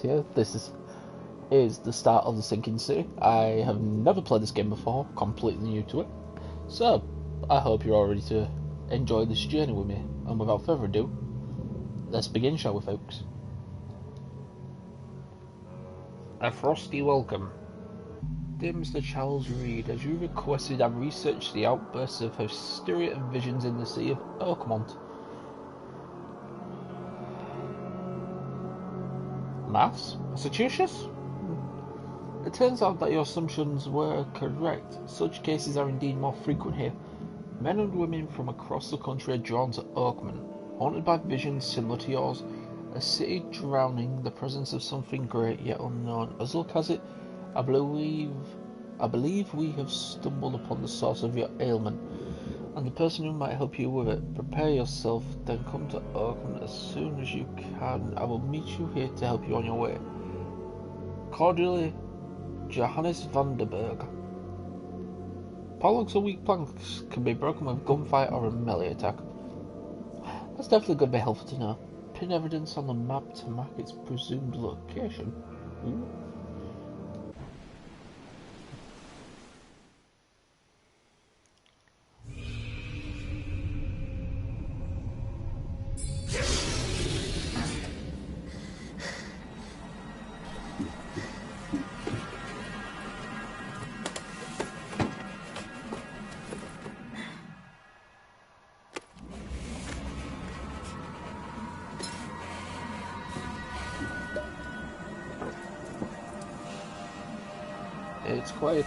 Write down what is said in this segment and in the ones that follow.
Here, this is the start of the Sinking City. I have never played this game before, completely new to it. So, I hope you're all ready to enjoy this journey with me. And without further ado, let's begin, shall we, folks? A frosty welcome. Dear Mr. Charles Reed, as you requested, I've researched the outbursts of hysteria and visions in the Sea of Oakmont. Mass? Massachusetts? It turns out that your assumptions were correct. Such cases are indeed more frequent here. Men and women from across the country are drawn to Oakmont, haunted by visions similar to yours. A city drowning, the presence of something great yet unknown. As luck has it, I believe we have stumbled upon the source of your ailment, and the person who might help you with it. Prepare yourself, then come to Oakland as soon as you can. I will meet you here to help you on your way. Cordially, Johannes Vanderberg. Pollock's and weak planks can be broken with gunfight or a melee attack. That's definitely going to be helpful to know. Pin evidence on the map to mark its presumed location. Ooh. It's quiet.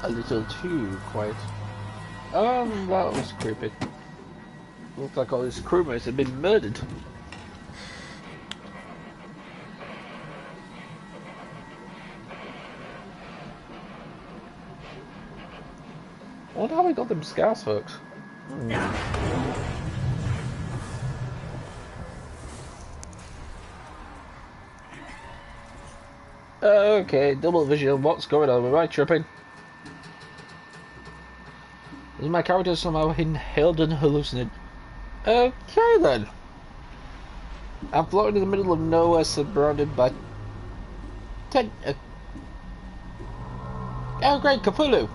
A little too quiet. That was creepy. Looked like all his crewmates had been murdered. I wonder how he got them scars, folks. Okay, double vision. What's going on? Am I tripping? Is my character somehow inhaled and hallucinated? Okay then. I'm floating in the middle of nowhere, surrounded by oh great, Cthulhu!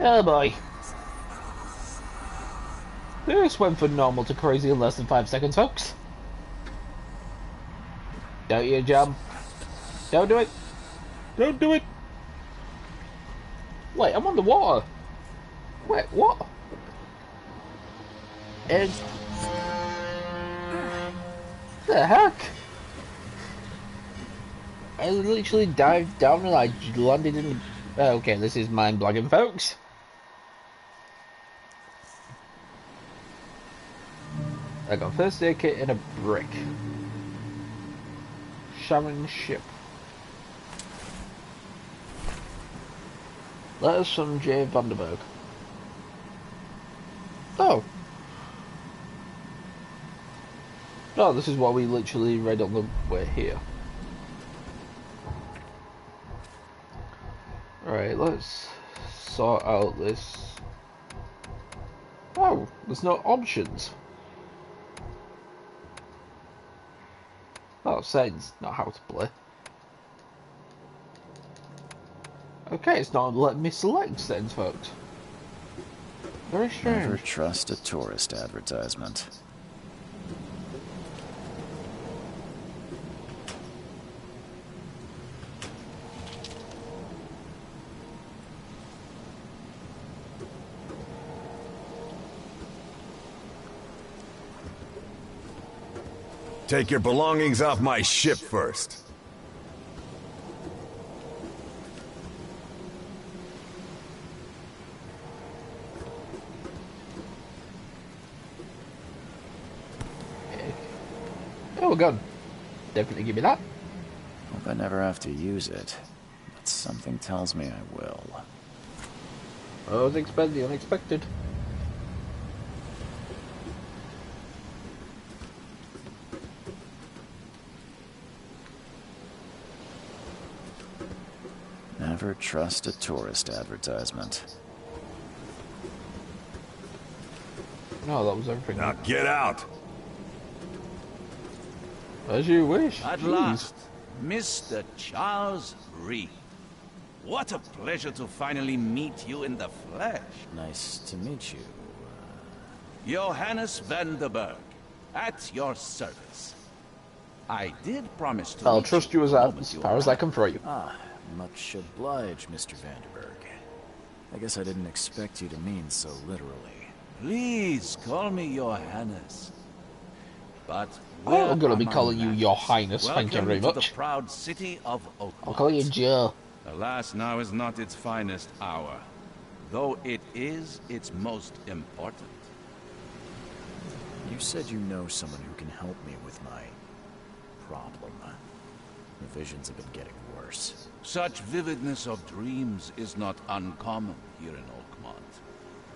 Oh boy. This went from normal to crazy in less than 5 seconds, folks. Don't you jump. Don't do it! Don't do it! Wait, I'm underwater! Wait, what? The heck? I literally dived down and I landed in... Okay, this is mind-blogging, folks. I got a first aid kit and a brick. Sharon ship. Letters from J. Vanderberg. Oh. No, this is what we literally read on the way here. Alright, let's sort out this. Oh, there's no options. Oh, saying's not how to play. Okay, it's not letting me select settings, folks. Very strange. Never trust a tourist advertisement. Take your belongings off my ship first. Oh god, definitely give me that. Hope I never have to use it, but something tells me I will. I was expecting the unexpected. Never trust a tourist advertisement. No, that was everything. Now get out! As you wish. At Jeez. last, Mr. Charles Reed. What a pleasure to finally meet you in the flesh. Nice to meet you. Johannes Vanderberg, at your service. I did promise to I'll meet trust you as the far as I can throw you. Ah, much obliged, Mr. Vanderberg. I guess I didn't expect you to mean so literally. Please call me Johannes. But I'm going to be calling you Your Highness, thank you very welcome to much. the proud city of Oakmont. I'll call you Joe. Alas, now is not its finest hour, though it is its most important. You said you know someone who can help me with my problem. The visions have been getting worse. Such vividness of dreams is not uncommon here in Oakmont.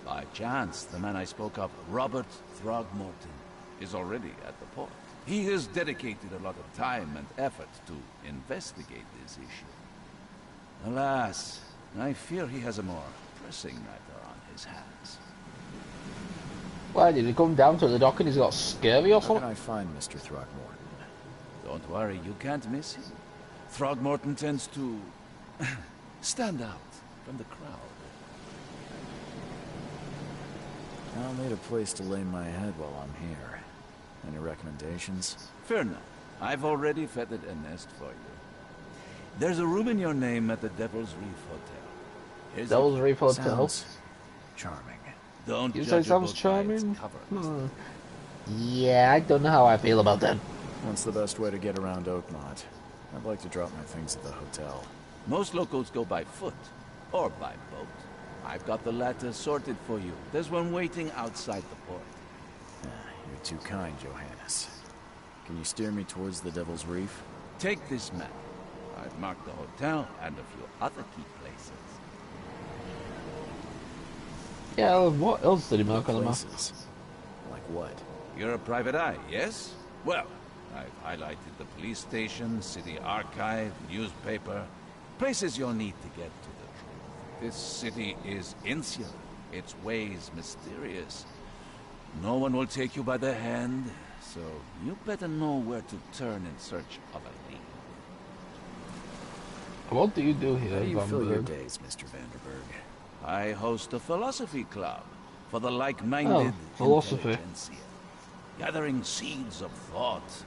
By chance, the man I spoke of, Robert Throgmorton, is already at the port. He has dedicated a lot of time and effort to investigate this issue. Alas, I fear he has a more pressing matter on his hands. Why, did he come down to the dock and he's got scurvy or How something? can I find Mr. Throgmorton? Don't worry, you can't miss him. Throgmorton tends to stand out from the crowd. I'll need a place to lay my head while I'm here. Any recommendations? Fair enough. I've already feathered a nest for you. There's a room in your name at the Devil's Reef Hotel. Here's Devil's it. Reef Hotel. Sounds charming. Don't You judge say a sounds book by its charming? cover. Yeah, I don't know how I feel about that. What's the best way to get around Oakmont? I'd like to drop my things at the hotel. Most locals go by foot or by boat. I've got the latter sorted for you. There's one waiting outside the port. You're too kind, Johannes. Can you steer me towards the Devil's Reef? Take this map. I've marked the hotel and a few other key places. Yeah, what else did he mark on the map? Places? Like what? You're a private eye, yes? Well, I've highlighted the police station, city archive, newspaper, places you'll need to get to the truth. This city is insular, its ways mysterious. No one will take you by the hand, so you better know where to turn in search of a lead. What do you do here, How do you fill your Vandenberg? days, Mr. Vanderberg? I host a philosophy club for the like-minded philosophy. intelligentsia, gathering seeds of thought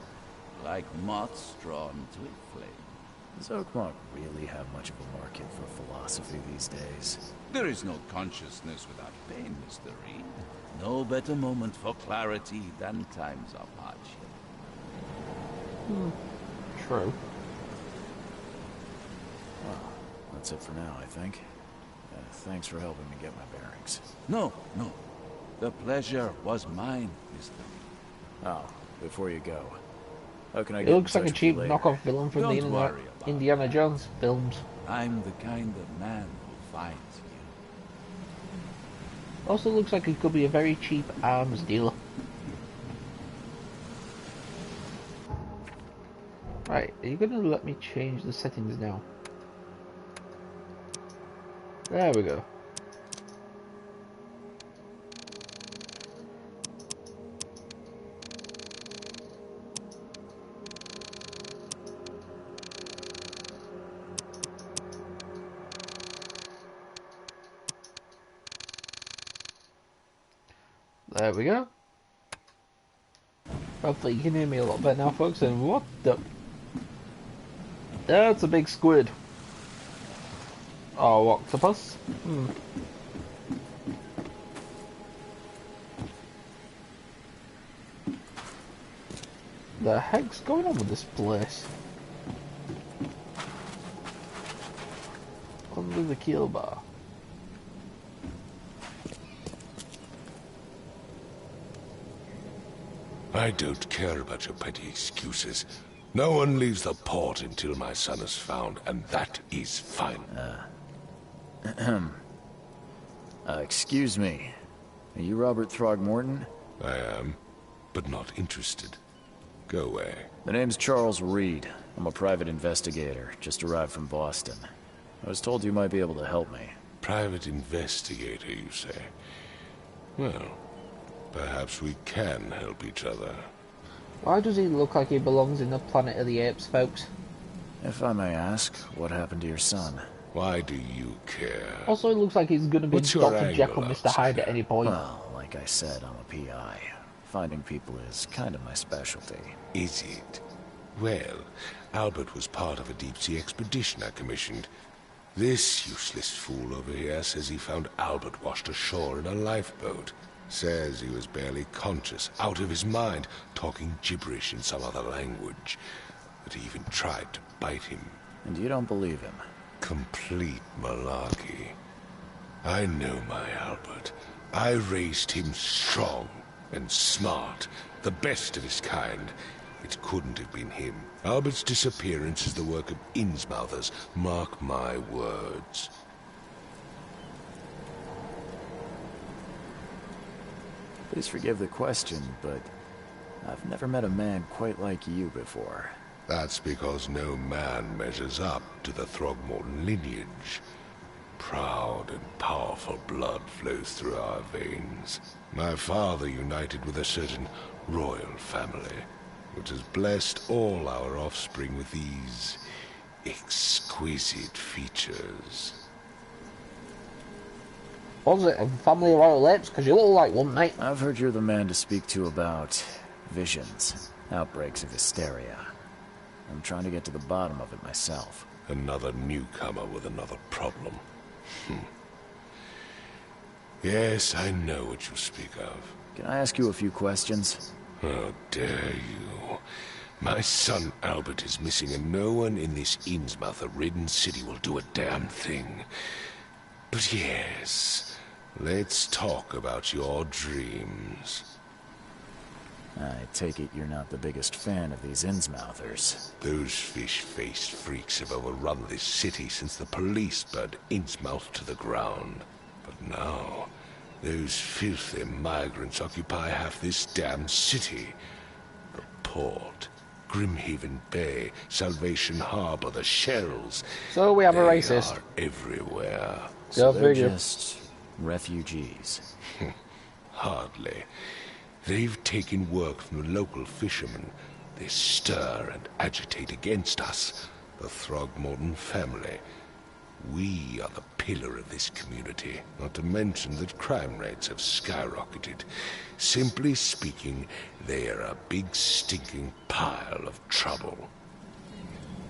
like moths drawn to a flame. Does Oakmont really have much of a market for philosophy these days? There is no consciousness without pain, Mr. Reed. No better moment for clarity than times of hardship. True. Well, that's it for now, I think. Thanks for helping me get my bearings. No. The pleasure was mine, Mr. Reed. Oh, before you go, how can I It get looks in like a touch cheap with you later? knockoff villain from Don't worry about it. Indiana Jones films. I'm the kind of man who finds you. Also looks like he could be a very cheap arms dealer. Right, are you going to let me change the settings now? There we go. There we go. Hopefully you can hear me a lot better now, folks. And what the... That's a big squid. Oh, octopus? The heck's going on with this place? Under the keel bar. I don't care about your petty excuses. No one leaves the port until my son is found, and that is fine. Excuse me. Are you Robert Throgmorton? I am, but not interested. Go away. The name's Charles Reed. I'm a private investigator, just arrived from Boston. I was told you might be able to help me. Private investigator, you say? Well, perhaps we can help each other. Why does he look like he belongs in the Planet of the Apes, folks? If I may ask, what happened to your son? Why do you care? Also, it looks like he's going to be What's your Dr. Jekyll, angle, Mr. Hyde at Outsider? any point. Well, like I said, I'm a PI. Finding people is kind of my specialty. Is it? Well, Albert was part of a deep-sea expedition I commissioned. This useless fool over here says he found Albert washed ashore in a lifeboat. Says he was barely conscious, out of his mind, talking gibberish in some other language. That he even tried to bite him. And you don't believe him? Complete malarkey. I know my Albert. I raised him strong and smart, the best of his kind. It couldn't have been him. Albert's disappearance is the work of Innsmouthers, mark my words. Please forgive the question, but I've never met a man quite like you before. That's because no man measures up to the Throgmorton lineage. Proud and powerful blood flows through our veins. My father united with a certain royal family, which has blessed all our offspring with these exquisite features. Was it a family of royal apes? Because you look like one, mate. I've heard you're the man to speak to about visions, outbreaks of hysteria. I'm trying to get to the bottom of it myself. Another newcomer with another problem. Yes, I know what you speak of. Can I ask you a few questions? How dare you? My son Albert is missing, and no one in this Innsmouther-ridden city will do a damn thing. But yes, let's talk about your dreams. I take it you're not the biggest fan of these Innsmouthers. Those fish-faced freaks have overrun this city since the police burned Innsmouth to the ground. But now, those filthy migrants occupy half this damn city. The port, Grimhaven Bay, Salvation Harbor, the shells. So we have a they racist. are everywhere. So Go they're figure. just refugees. Hardly. They've taken work from the local fishermen. They stir and agitate against us, the Throgmorton family. We are the pillar of this community, not to mention that crime rates have skyrocketed. Simply speaking, they are a big stinking pile of trouble.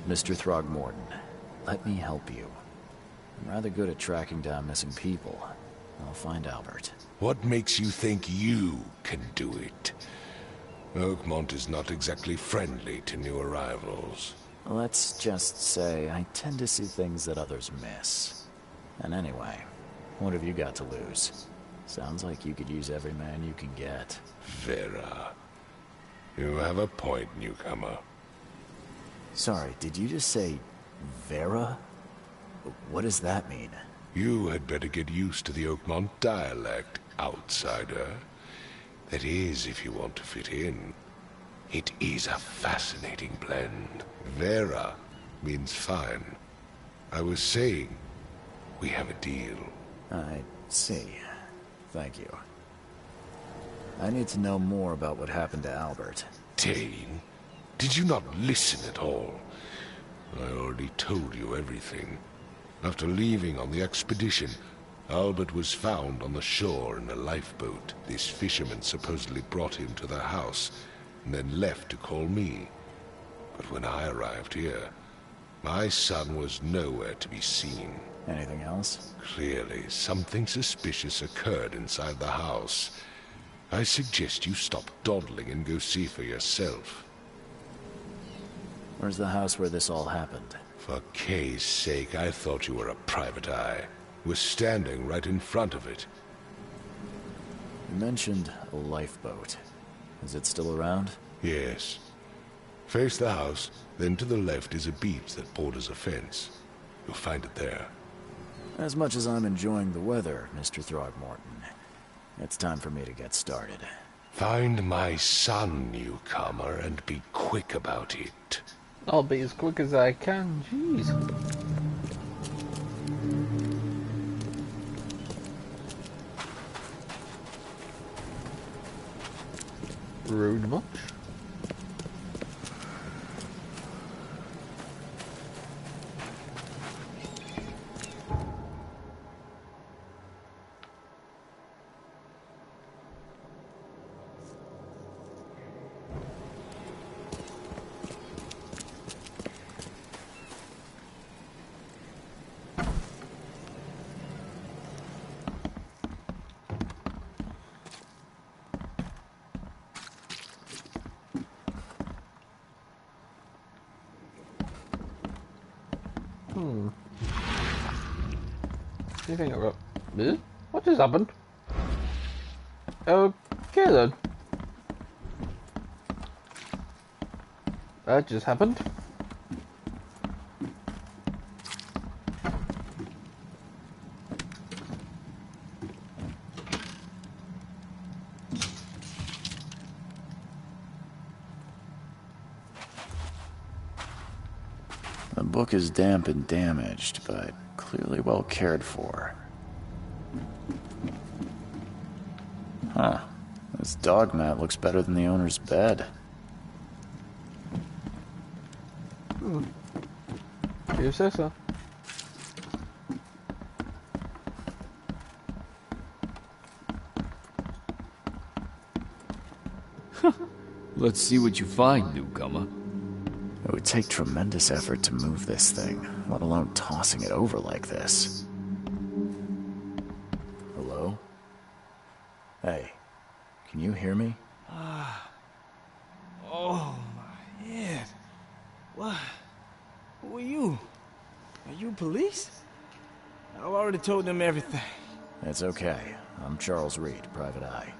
Mr. Throgmorton, let me help you. I'm rather good at tracking down missing people. I'll find Albert. What makes you think you can do it? Oakmont is not exactly friendly to new arrivals. Let's just say I tend to see things that others miss. And anyway, what have you got to lose? Sounds like you could use every man you can get. Vera. You have a point, newcomer. Sorry, did you just say Vera? What does that mean? You had better get used to the Oakmont dialect, outsider. That is, if you want to fit in. It is a fascinating blend. Vera means fine. I was saying, we have a deal. I see. Thank you. I need to know more about what happened to Albert. Dane, did you not listen at all? I already told you everything. After leaving on the expedition, Albert was found on the shore in a lifeboat. This fisherman supposedly brought him to their house, and then left to call me. But when I arrived here, my son was nowhere to be seen. Anything else? Clearly, something suspicious occurred inside the house. I suggest you stop dawdling and go see for yourself. Where's the house where this all happened? For Kay's sake, I thought you were a private eye. We're standing right in front of it. You mentioned a lifeboat. Is it still around? Yes. Face the house, then to the left is a beach that borders a fence. You'll find it there. As much as I'm enjoying the weather, Mr. Throgmorton, it's time for me to get started. Find my son, newcomer, and be quick about it. I'll be as quick as I can. Jeez. Rude much? Anything I got? What just happened? Okay then. That just happened. The book is damp and damaged, but clearly well cared for. Huh. This dog mat looks better than the owner's bed. You say so. Let's see what you find, newcomer. It would take tremendous effort to move this thing, let alone tossing it over like this. Hello? Hey, can you hear me? Oh, my head. What? Who are you? Are you police? I've already told them everything. It's okay. I'm Charles Reed, Private Eye.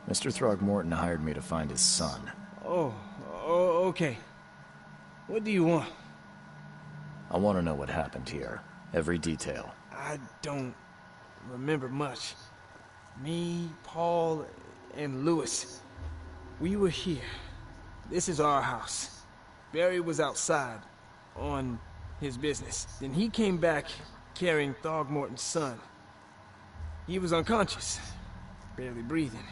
Mr. Throgmorton hired me to find his son. Oh, okay. What do you want? I want to know what happened here. Every detail. I don't remember much. Me, Paul, and Lewis. We were here. This is our house. Barry was outside, on his business. Then he came back carrying Throgmorton's son. He was unconscious, barely breathing.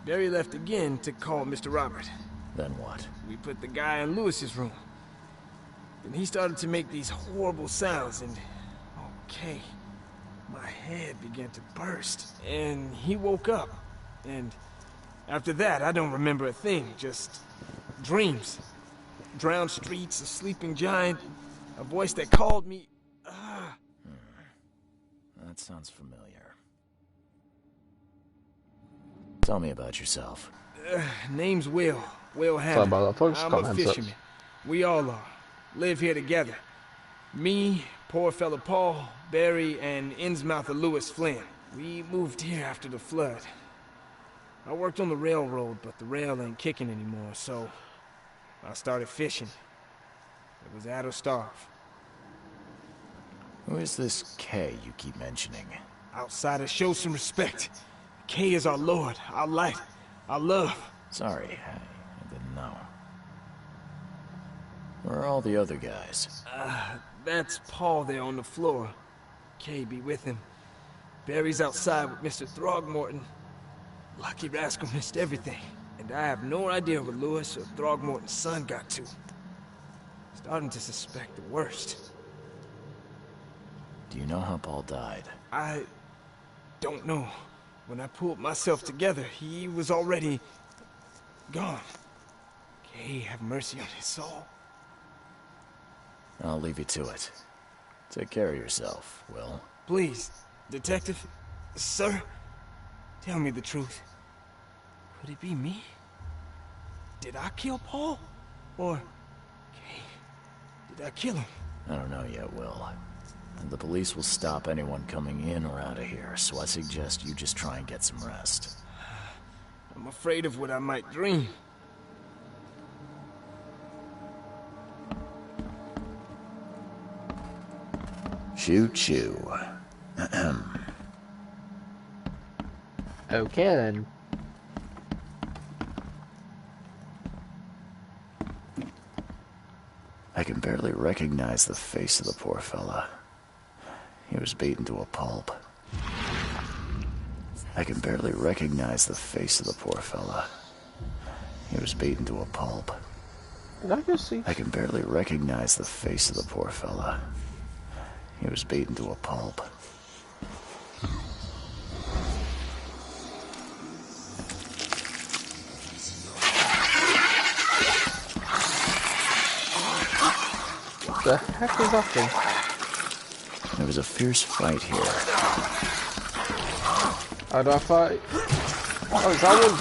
Barry left again to call Mr. Robert. Then what? We put the guy in Lewis's room. Then he started to make these horrible sounds and... Okay. My head began to burst. And he woke up. And after that, I don't remember a thing. Just dreams. Drowned streets, a sleeping giant, a voice that called me... That sounds familiar. Tell me about yourself. Name's Will. Will Sorry Hammond. about that, folks. I'm Got a my hands up. fisherman. We all are. Live here together. Me, poor fella Paul, Barry, and Innsmouther Lewis Flynn. We moved here after the flood. I worked on the railroad, but the rail ain't kicking anymore, so I started fishing. It was at or starve. Who is this K you keep mentioning? Outsiders, show some respect. K is our lord, our light, our love. Sorry, I didn't know. Where are all the other guys? That's Paul there on the floor. K be with him. Barry's outside with Mr. Throgmorton. Lucky rascal missed everything. And I have no idea what Lewis or Throgmorton's son got to. Starting to suspect the worst. Do you know how Paul died? I don't know. When I pulled myself together, he was already gone. K have mercy on his soul. I'll leave you to it. Take care of yourself, Will. Please, detective, sir, tell me the truth. Could it be me? Did I kill Paul? Or K, did I kill him? I don't know yet, Will. The police will stop anyone coming in or out of here, so I suggest you just try and get some rest. I'm afraid of what I might dream. Choo-choo. Okay then. I can barely recognize the face of the poor fella. He was beaten to a pulp. I can barely recognize the face of the poor fella. He was beaten to a pulp. Did I just see? I can barely recognize the face of the poor fella. He was beaten to a pulp. What the heck is happening? There was a fierce fight here. How do I fight? Oh, it's that one.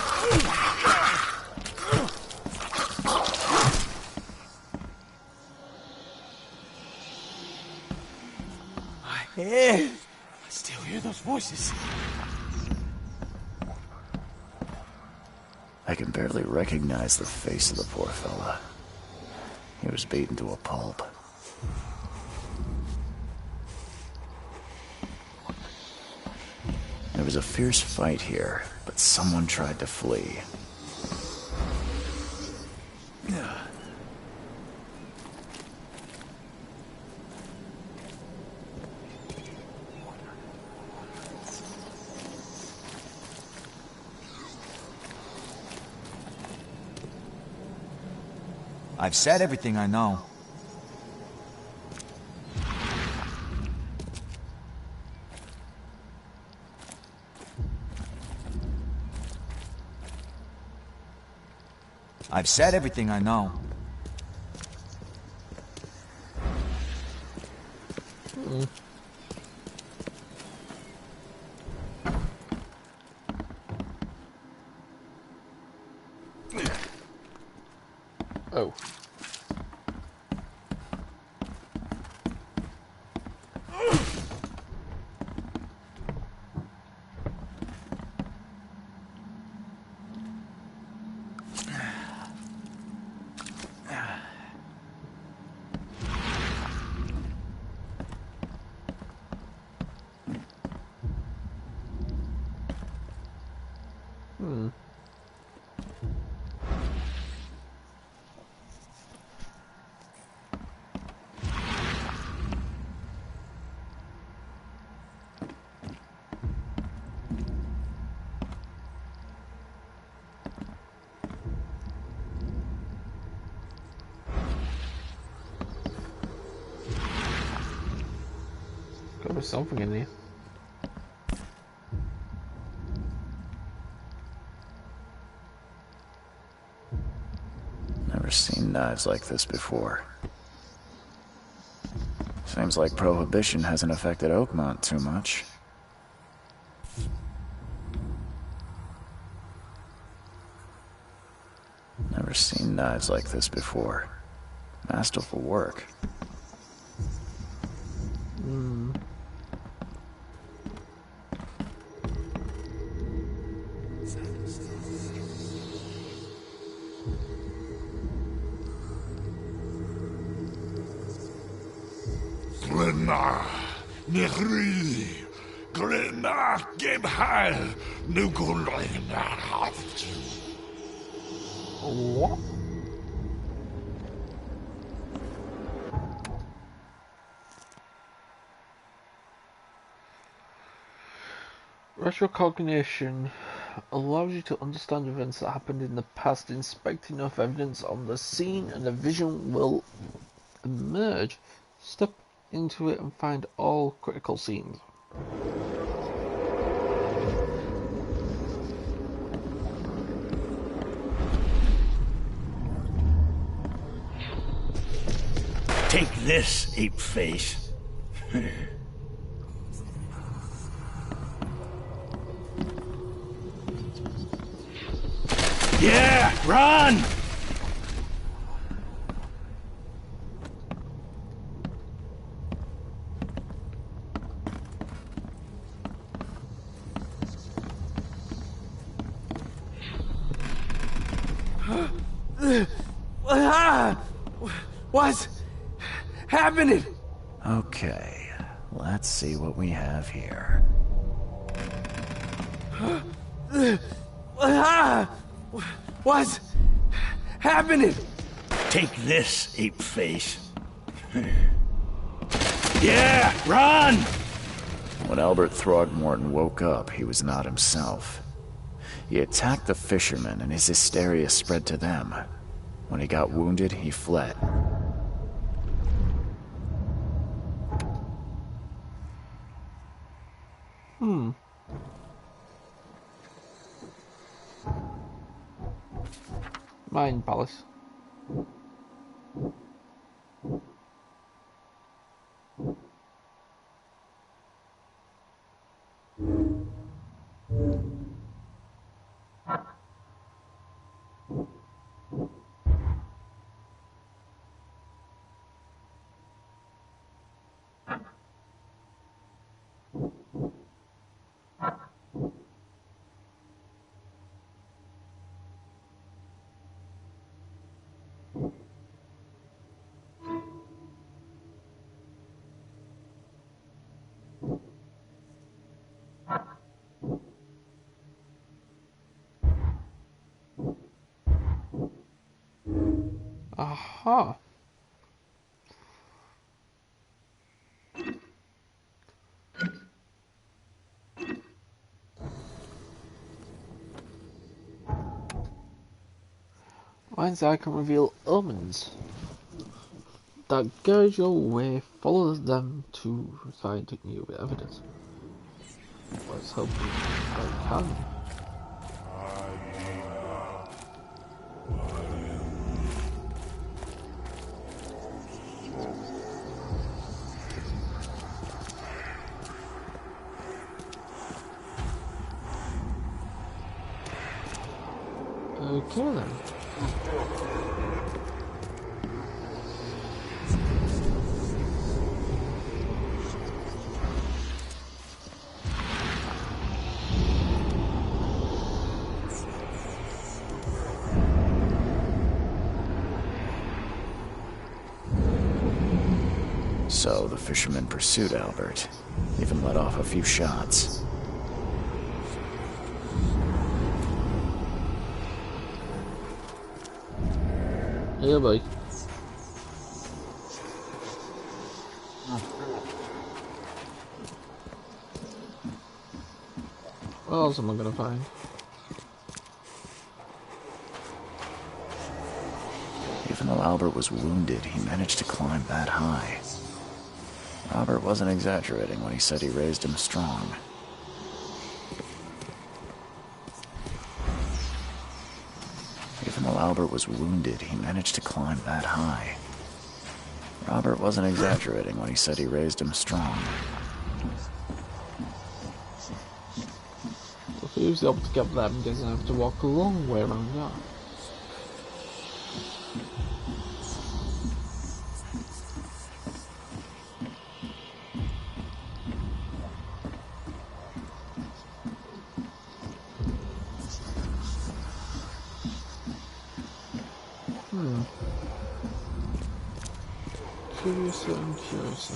Yeah, I still hear those voices. I can barely recognize the face of the poor fella. He was beaten to a pulp. There was a fierce fight here, but someone tried to flee. I've said everything I know. I've said everything I know. Oh. Gotta be something in here. Never seen knives like this before. Seems like Prohibition hasn't affected Oakmont too much. Never seen knives like this before. Masterful work. Glenna, Nehri, Glenna, Gebhal, Nukulina. What? Retrocognition allows you to understand events that happened in the past, inspect enough evidence on the scene, and a vision will emerge. Step into it and find all critical scenes. Take this, ape face. Yeah, run! What's happening? Okay, let's see what we have here. What's happening? Take this, ape face. Yeah, run! When Albert Throgmorton woke up, he was not himself. He attacked the fishermen, and his hysteria spread to them. When he got wounded, he fled. Mind Palace. Aha. Mind's eye can reveal omens that guide your way. Follow them to find new evidence. Let's hope I can. Okay then. So the fisherman pursued Albert, even let off a few shots. Yeah, boy. What else am I gonna find? Even though Albert was wounded, he managed to climb that high. Robert wasn't exaggerating when he said he raised him strong. Even though Albert was wounded, he managed to climb that high. Robert wasn't exaggerating when he said he raised him strong. If he was able to get them, he doesn't have to walk a long way around that. Curiouser and curiouser.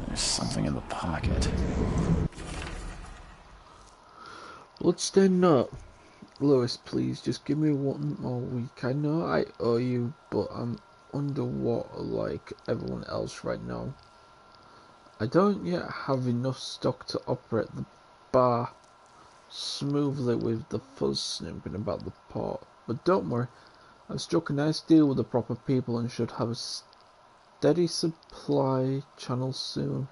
There's something in the pocket. Bloodstained note. Lewis, please just give me one more week. I know I owe you, but I'm underwater like everyone else right now. I don't yet have enough stock to operate the bar smoothly with the fuzz snooping about the port. But don't worry, I've struck a nice deal with the proper people and should have a steady supply channel soon.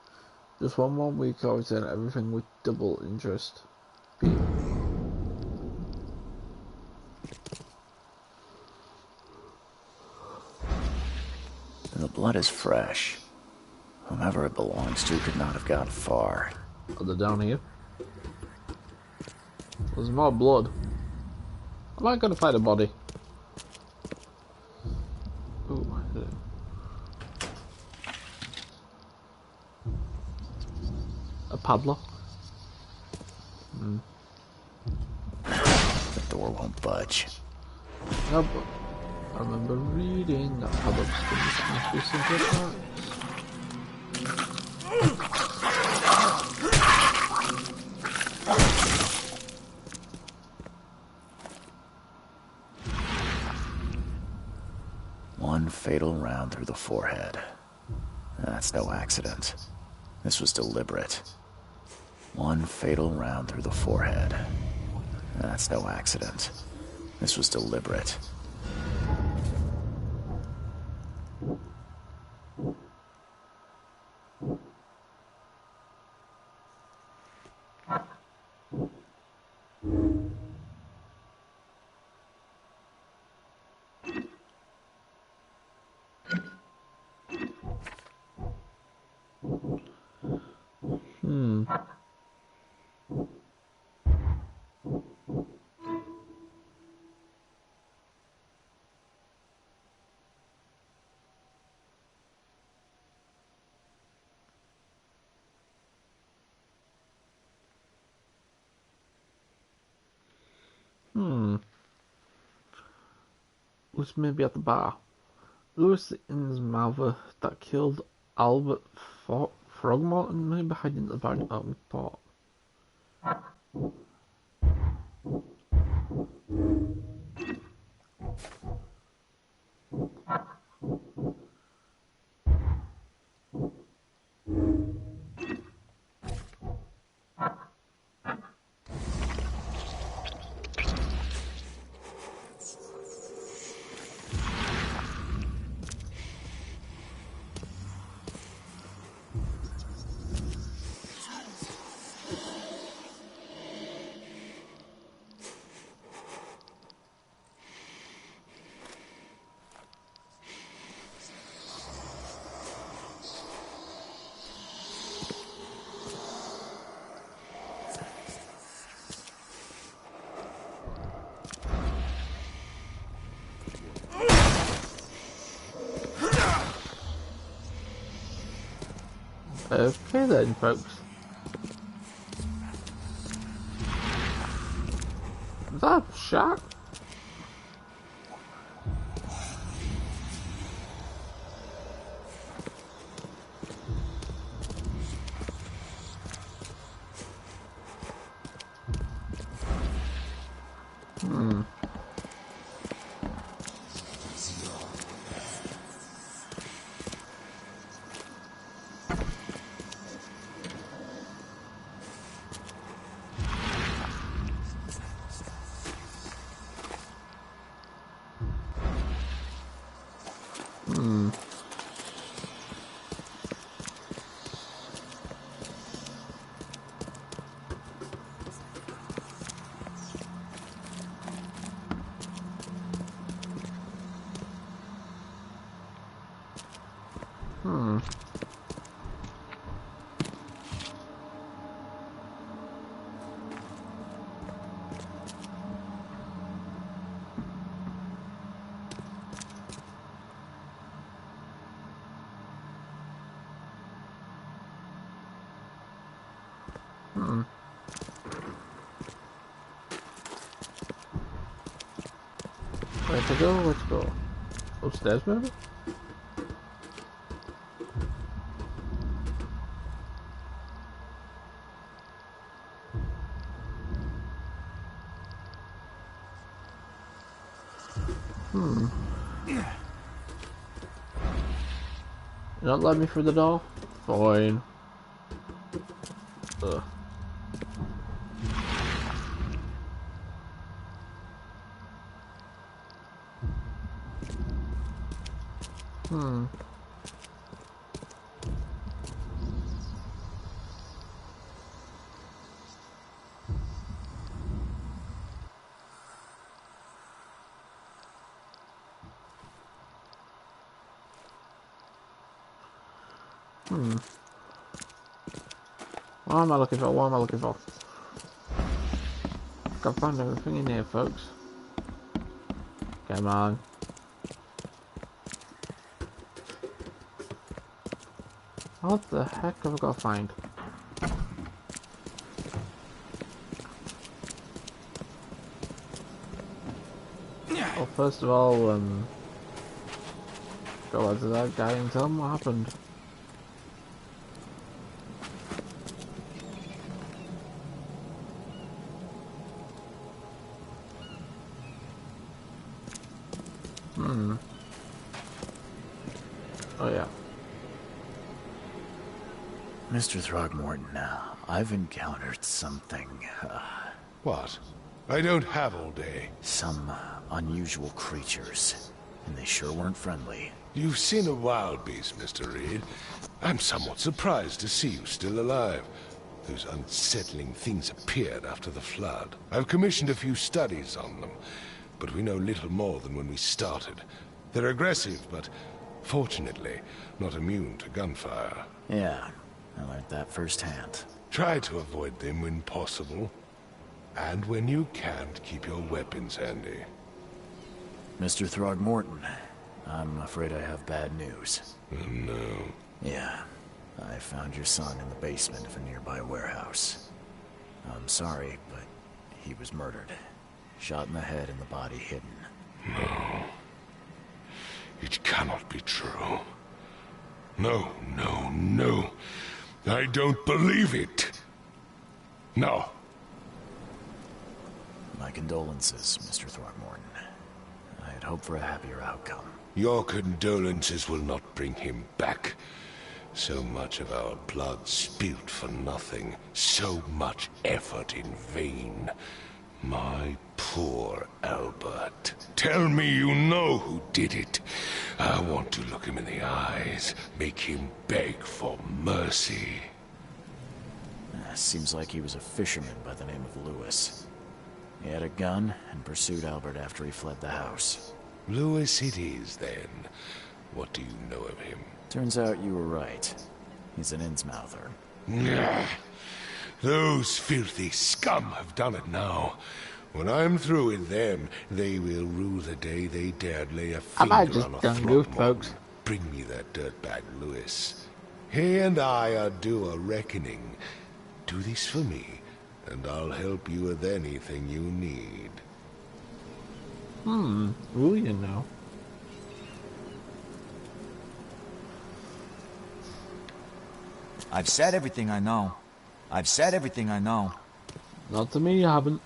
Just one more week, I'll return everything with double interest. Pete. The blood is fresh. Whomever it belongs to could not have gotten far. Are they down here? There's more blood. Am I gonna find a body? Ooh. A padlock? The door won't budge. No, but I remember reading that padlock's must be some good parts. One fatal round through the forehead. That's no accident. This was deliberate. One fatal round through the forehead. That's no accident. This was deliberate. Was maybe at the bar. Lewis Innsmouth that killed Albert Throgmorton maybe hiding at the bar in open port. Okay then, folks. Is that a shark? Where to go? Let's go. Upstairs, maybe? You not let me through the door? Fine. Ugh. What am I looking for? What am I looking for? Can't find everything in here, folks. Come on. What the heck have I got to find? Well, first of all, go out to that guy and tell him what happened. Oh yeah. Mr. Throgmorton, I've encountered something, What? I don't have all day. some unusual creatures, and they sure weren't friendly. You've seen a wild beast, Mr. Reed. I'm somewhat surprised to see you still alive. Those unsettling things appeared after the flood. I've commissioned a few studies on them, but we know little more than when we started. They're aggressive, but fortunately, not immune to gunfire. Yeah, I learned that firsthand. Try to avoid them when possible. And when you can't, keep your weapons handy. Mr. Throgmorton, I'm afraid I have bad news. Oh, no. Yeah, I found your son in the basement of a nearby warehouse. I'm sorry, but he was murdered. Shot in the head and the body hidden. No. It cannot be true. No, no, no. I don't believe it. No. My condolences, Mr. Throgmorton. I had hoped for a happier outcome. Your condolences will not bring him back. So much of our blood spilt for nothing. So much effort in vain. My poor Albert. Tell me you know who did it. I want to look him in the eyes, make him beg for mercy. Seems like he was a fisherman by the name of Lewis. He had a gun and pursued Albert after he fled the house. Lewis it is, then. What do you know of him? Turns out you were right. He's an Innsmouther. Those filthy scum have done it now. When I'm through with them, they will rue the day they dared lay a finger on a Throgmorton. Folks. Bring me that dirtbag, Lewis. He and I are due a reckoning. Do this for me, and I'll help you with anything you need. Will you know? I've said everything I know. I've said everything I know. Not to me, you haven't.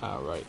All right.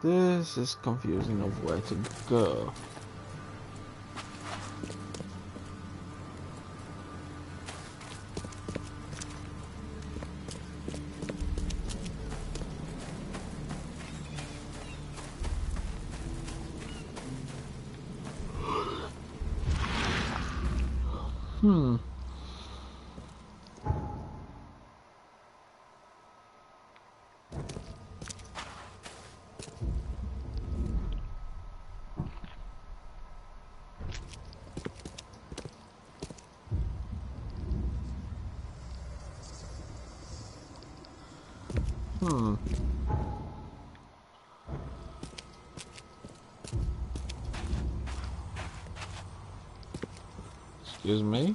This is confusing of where to go. Excuse me?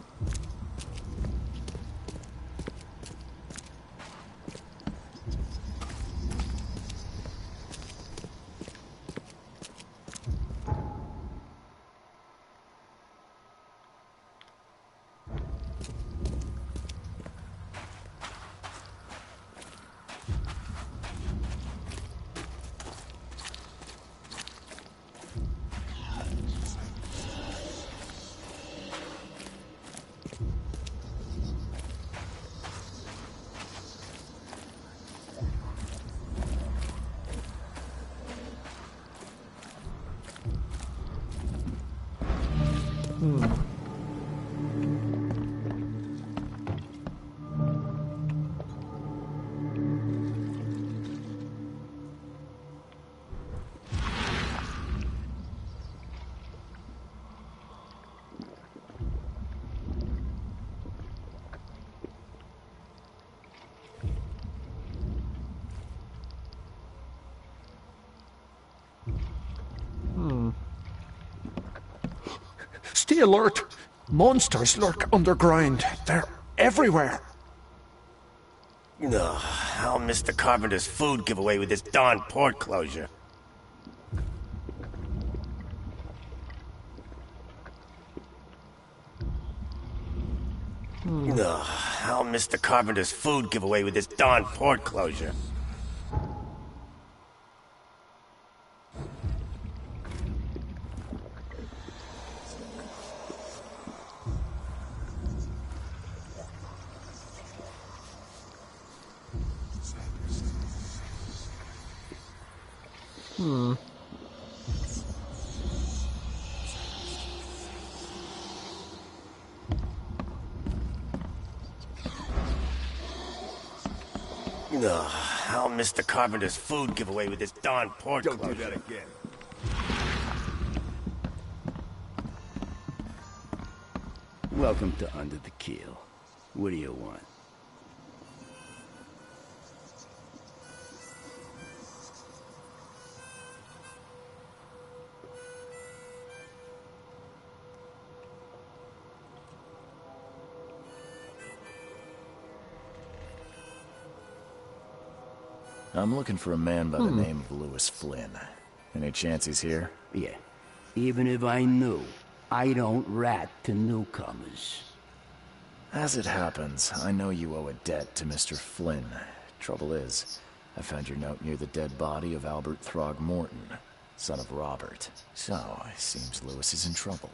Stay alert! Monsters lurk underground. They're everywhere. Ugh, I'll miss the carpenter's food giveaway with this darn port closure. Ugh, I'll miss the carpenter's food giveaway with this darn port closure. Ugh, I'll miss the carpenter's food giveaway with this darn port closure. Don't do that again. Welcome to Under the Keel. What do you want? I'm looking for a man by the name of Lewis Flynn. Any chance he's here? Yeah. Even if I knew, I don't rat to newcomers. As it happens, I know you owe a debt to Mr. Flynn. Trouble is, I found your note near the dead body of Albert Throgmorton, son of Robert. So, it seems Lewis is in trouble.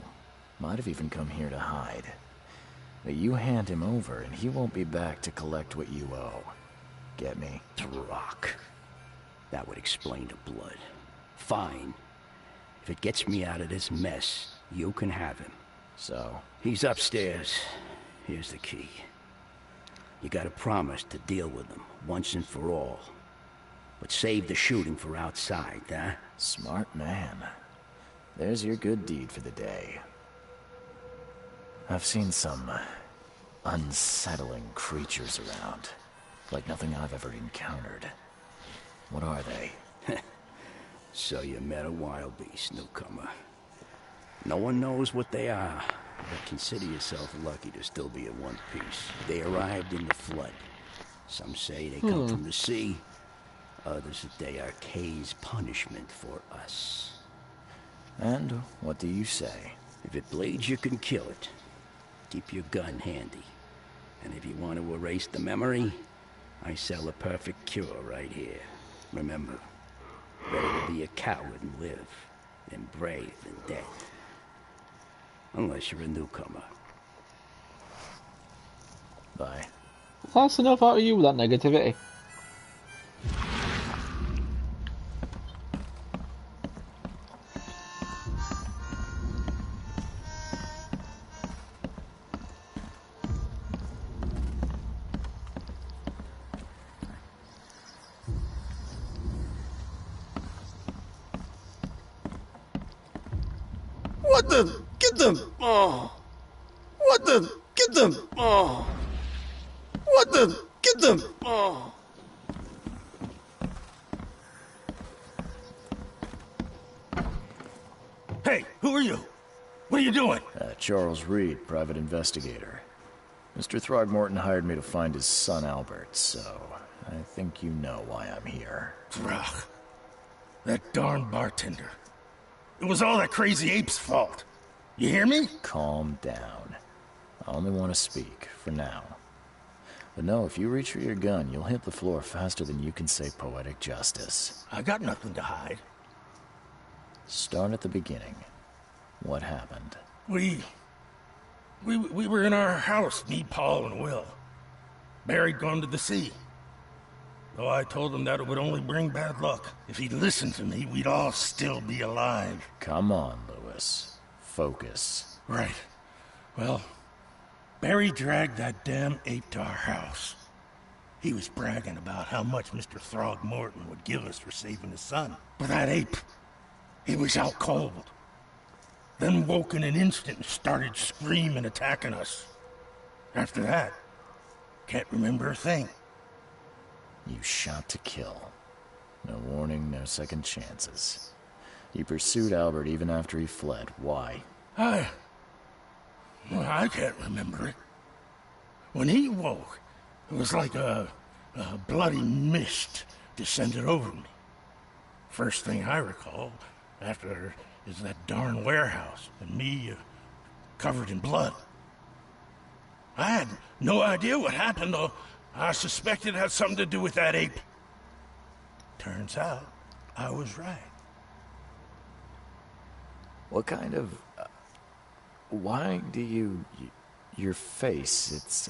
Might have even come here to hide. But you hand him over and he won't be back to collect what you owe. Get me? Throg. That would explain the blood. Fine. If it gets me out of this mess, you can have him. So? He's upstairs. Here's the key. You gotta promise to deal with him, once and for all. But save the shooting for outside, huh? Smart man. There's your good deed for the day. I've seen some unsettling creatures around. Like nothing I've ever encountered. What are they? So you met a wild beast, newcomer. No one knows what they are, but consider yourself lucky to still be in one piece. They arrived in the flood. Some say they come from the sea. Others that they are Kay's punishment for us. And what do you say? If it bleeds, you can kill it. Keep your gun handy. And if you want to erase the memory, I sell a perfect cure right here. Remember, better to be a coward and live than brave and dead. Unless you're a newcomer. Bye. That's enough out of you with that negativity. What the? Get them! Oh! What the? Get them! Oh! What the? Get them! Oh! Hey, who are you? What are you doing? Charles Reed, private investigator. Mr. Throgmorton hired me to find his son Albert, so I think you know why I'm here. Throg. That darn bartender. It was all that crazy ape's fault. You hear me? Calm down. I only want to speak, for now. But no, if you reach for your gun, you'll hit the floor faster than you can say poetic justice. I got nothing to hide. Start at the beginning. What happened? We were in our house, me, Paul, and Will. Barry'd gone to the sea. Though I told him that it would only bring bad luck. If he'd listened to me, we'd all still be alive. Come on, Lewis. Focus. Right. Well, Barry dragged that damn ape to our house. He was bragging about how much Mr. Throgmorton would give us for saving his son. But that ape, he was out cold. Then woke in an instant and started screaming, attacking us. After that, can't remember a thing. You shot to kill. No warning, no second chances. You pursued Albert even after he fled. Why? I can't remember it. When he woke, it was like a bloody mist descended over me. First thing I recall after is that darn warehouse and me covered in blood. I had no idea what happened, though. I suspected it had something to do with that ape. Turns out, I was right. What kind of... why do you... your face, it's,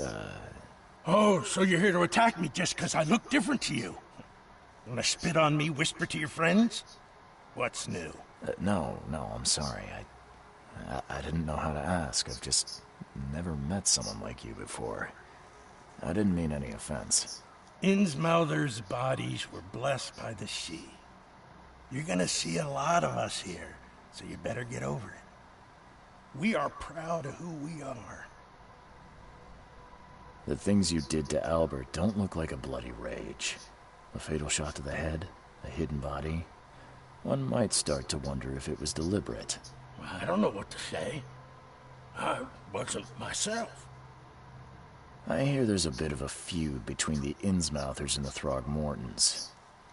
Oh, so you're here to attack me just because I look different to you? Wanna spit on me, whisper to your friends? What's new? No, I'm sorry. I didn't know how to ask. I've just never met someone like you before. I didn't mean any offense. Innsmouther's bodies were blessed by the sea. You're gonna see a lot of us here, so you better get over it. We are proud of who we are. The things you did to Albert don't look like a bloody rage. A fatal shot to the head, a hidden body. One might start to wonder if it was deliberate. I don't know what to say. I wasn't myself. I hear there's a bit of a feud between the Innsmouthers and the Throgmortons.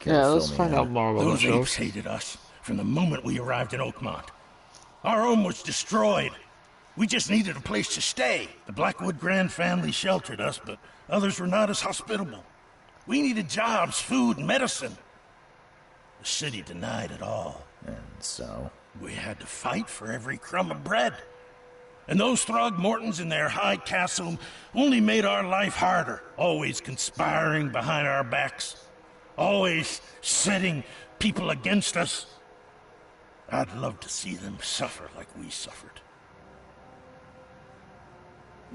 Yeah, let's find out more about those the show. apes hated us from the moment we arrived in Oakmont. Our home was destroyed. We just needed a place to stay. The Blackwood Grand family sheltered us, but others were not as hospitable. We needed jobs, food, and medicine. The city denied it all. And so? We had to fight for every crumb of bread. And those Throgmortons in their high castle only made our life harder, always conspiring behind our backs, always setting people against us. I'd love to see them suffer like we suffered.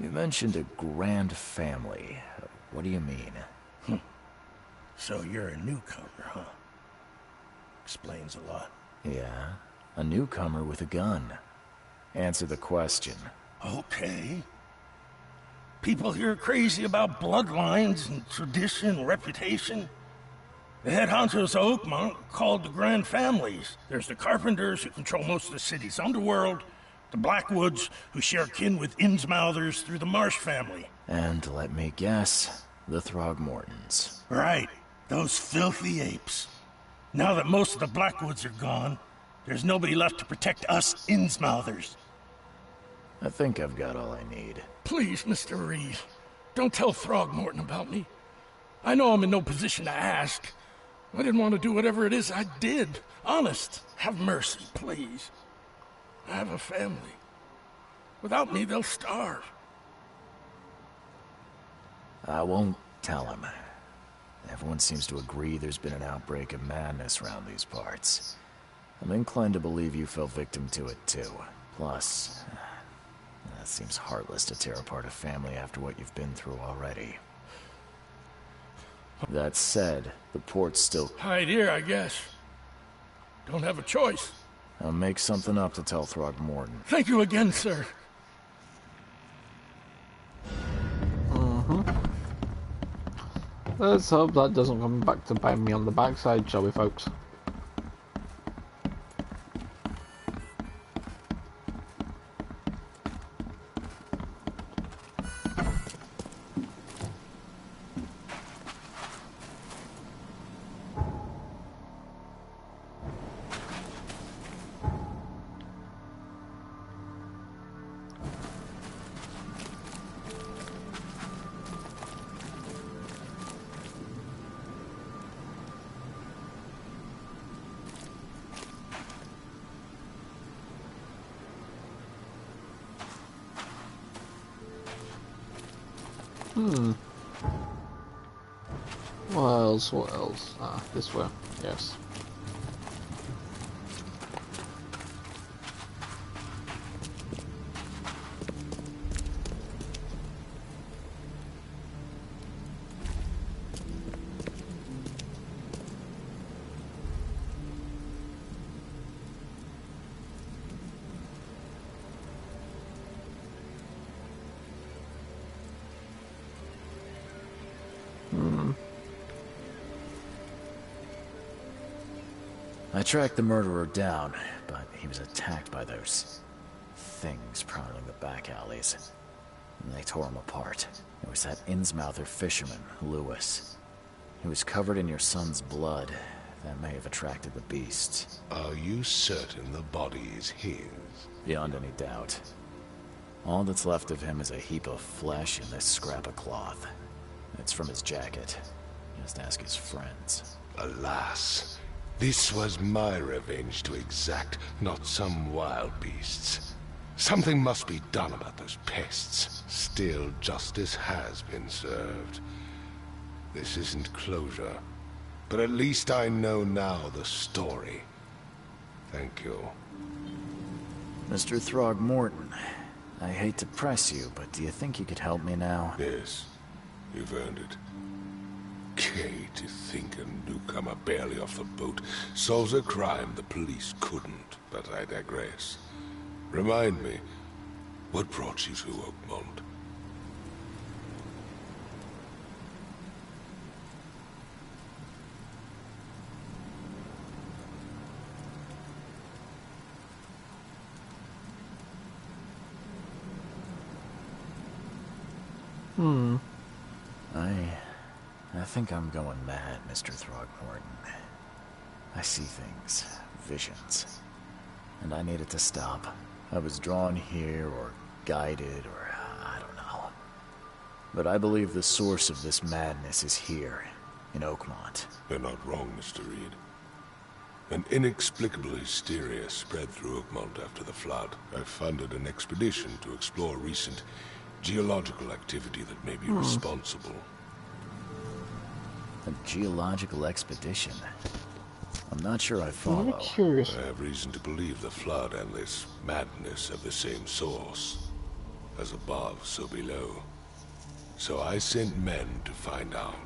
You mentioned a grand family. What do you mean? So you're a newcomer, huh? Explains a lot. Yeah, a newcomer with a gun. Answer the question. Okay. People here are crazy about bloodlines and tradition and reputation. The head honchos of Oakmont are called the Grand Families. There's the Carpenters, who control most of the city's underworld, the Blackwoods, who share kin with Innsmouthers through the Marsh family. And let me guess, the Throgmortons. Right, those filthy apes. Now that most of the Blackwoods are gone, there's nobody left to protect us Innsmouthers. I think I've got all I need. Please, Mr. Reed, don't tell Throgmorton about me. I know I'm in no position to ask. I didn't want to do whatever it is I did. Honest, have mercy, please. I have a family. Without me, they'll starve. I won't tell him. Everyone seems to agree there's been an outbreak of madness around these parts. I'm inclined to believe you fell victim to it too. Plus, it seems heartless to tear apart a family after what you've been through already. That said, the port's still... Hide here, I guess. Don't have a choice. I'll make something up to tell Throgmorton. Thank you again, sir. Let's hope that doesn't come back to bite me on the backside, shall we, folks? What else? Ah, this way. Yes. I tracked the murderer down, but he was attacked by those things prowling the back alleys. And they tore him apart. It was that Innsmouther fisherman, Lewis. He was covered in your son's blood. That may have attracted the beasts. Are you certain the body is his? Beyond any doubt. All that's left of him is a heap of flesh and this scrap of cloth. It's from his jacket. Just ask his friends. Alas, this was my revenge to exact, not some wild beast's. Something must be done about those pests. Still, justice has been served. This isn't closure, but at least I know now the story. Thank you. Mr. Throgmorton, I hate to press you, but do you think you could help me now? Yes, you've earned it. Kay, to think a newcomer barely off the boat solves a crime the police couldn't, but I digress. Remind me, what brought you to Oakmont? I think I'm going mad, Mr. Throgmorton. I see things, visions, and I need it to stop. I was drawn here, or guided, or I don't know. But I believe the source of this madness is here, in Oakmont. You're not wrong, Mr. Reed. An inexplicable hysteria spread through Oakmont after the flood. I funded an expedition to explore recent geological activity that may be responsible. A geological expedition? I'm not sure I follow. I'm curious. I have reason to believe the flood and this madness have the same source. As above, so below. So I sent men to find out.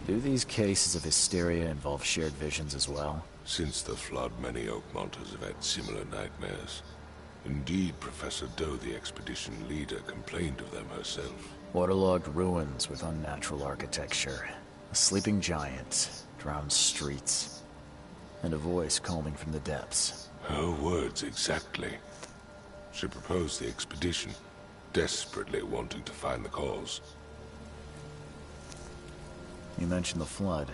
Do these cases of hysteria involve shared visions as well? Since the flood, many Oakmonters have had similar nightmares. Indeed, Professor Doe, the expedition leader, complained of them herself. Waterlogged ruins with unnatural architecture, a sleeping giant, drowned streets, and a voice calling from the depths. Her words exactly. She proposed the expedition, desperately wanting to find the cause. You mentioned the flood.